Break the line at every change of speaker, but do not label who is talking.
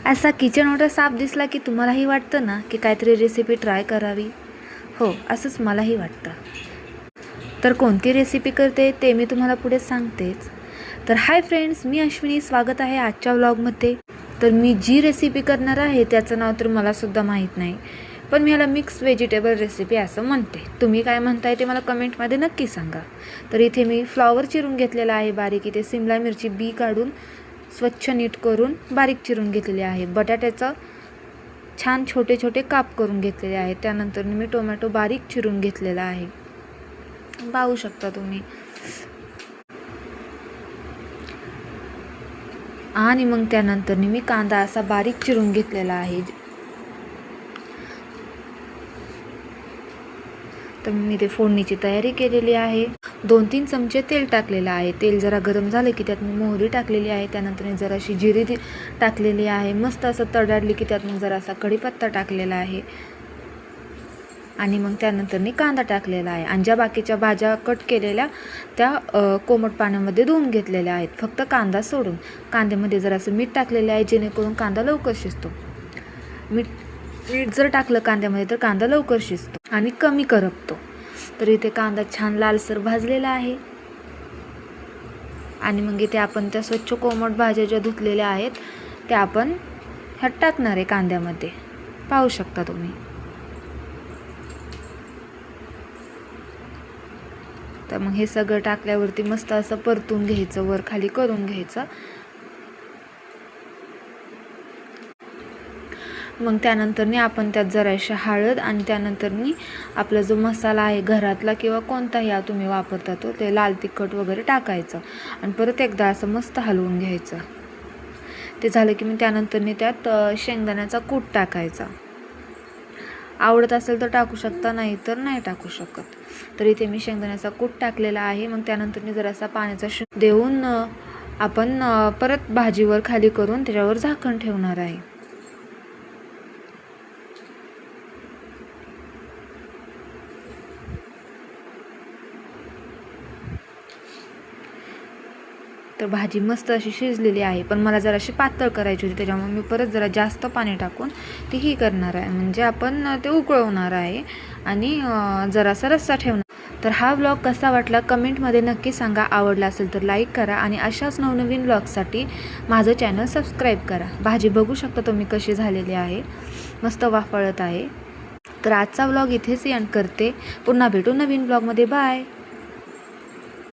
असा किचन ओटा साफ दिसला की तुम्हालाही वाटतं ना की काहीतरी रेसिपी ट्राय करावी. हो, असंच मलाही वाटतं. तर कोणती रेसिपी करते ते मी तुम्हाला पुढे सांगतेच. तर हाय फ्रेंड्स, मी अश्विनी. स्वागत आहे आजच्या व्लॉगमध्ये. तर मी जी रेसिपी करणार आहे त्याचं नाव तर मलासुद्धा माहीत नाही, पण मी ह्याला मिक्स व्हेजिटेबल रेसिपी असं म्हणते. तुम्ही काय म्हणताय ते मला कमेंटमध्ये नक्की सांगा. तर इथे मी फ्लॉवर चिरून घेतलेला आहे बारीक. इथे सिमला मिरची बी काढून स्वच्छ नीट करून बारीक चिरून घेतलेली आहे. बटाट्याचं छान छोटे छोटे काप करून घेतलेले आहेत. त्यानंतर मी टोमॅटो बारीक चिरून घेतलेला आहे, पाहू शकता तुम्ही. आणि मग त्यानंतर मी कांदा असा बारीक चिरून घेतलेला आहे. तर मी ते फोडणीची तयारी केलेली आहे. 2-3 चमचे तेल टाकलेलं आहे. तेल जरा गरम झालं की त्यात मी मोहरी टाकलेली आहे. त्यानंतर मी जराशी जिरे टाकलेली आहे. मस्त असं तडतडली की त्यात मग जरासा कढीपत्ता टाकलेला आहे. आणि मग त्यानंतर मी कांदा टाकलेला आहे. आणि ज्या बाकीच्या भाज्या कट केलेल्या त्या कोमट पाण्यामध्ये धुवून घेतलेल्या आहेत, फक्त कांदा सोडून. कांद्यामध्ये जरासं मीठ टाकलेलं आहे जेणेकरून कांदा लवकर शिजतो. मीठ जर टाकलं कांद्यामध्ये तर कांदा लवकर शिजतो आणि कमी करपतो. तर इथे कांदा छान लालसर भाजलेला आहे. आणि मग इथे आपण त्या स्वच्छ कोमट भाज्या ज्या धुतलेल्या आहेत त्या आपण ह्यात टाकणार आहे कांद्यामध्ये, पाहू शकता तुम्ही. तर मग हे सगळं टाकल्यावरती मस्त असं परतून घ्यायचं, वर खाली करून घ्यायचं. मग त्यानंतर आपण त्यात जराशी हळद आणि त्यानंतर आपला जो मसाला आहे घरातला किंवा कोणताही तुम्ही वापरता तो, ते लाल तिखट वगैरे टाकायचं आणि परत एकदा असं मस्त हलवून घ्यायचं. ते झालं की मग त्यानंतर त्यात शेंगदाण्याचा कूट टाकायचा. आवडत असेल तर टाकू शकता, नाही तर नाही टाकू शकत. तर इथे मी शेंगदाण्याचा कूट टाकलेला आहे. मग त्यानंतर जरासा पाण्याचा देऊन आपण परत भाजीवर खाली करून त्याच्यावर झाकण ठेवणार आहे. तर भाजी मस्त अशी शिजलेली आहे, पण मला जराशी पातळ करायची होती, त्याच्यामुळे मी परत जरा जास्त पाणी टाकून तीही करणार आहे. म्हणजे आपण ते उकळवणार आहे आणि जरासा रस्सा ठेवणार. तर हा व्लॉग कसा वाटला कमेंटमध्ये नक्की सांगा. आवडला असेल तर लाईक करा आणि अशाच नवनवीन व्लॉगसाठी माझं चॅनल सबस्क्राईब करा. भाजी बघू शकता तुम्ही कशी झालेली आहे, मस्त वाफळत आहे. तर आजचा व्लॉग इथेच एंड करते. पुन्हा भेटू नवीन व्लॉगमध्ये. बाय.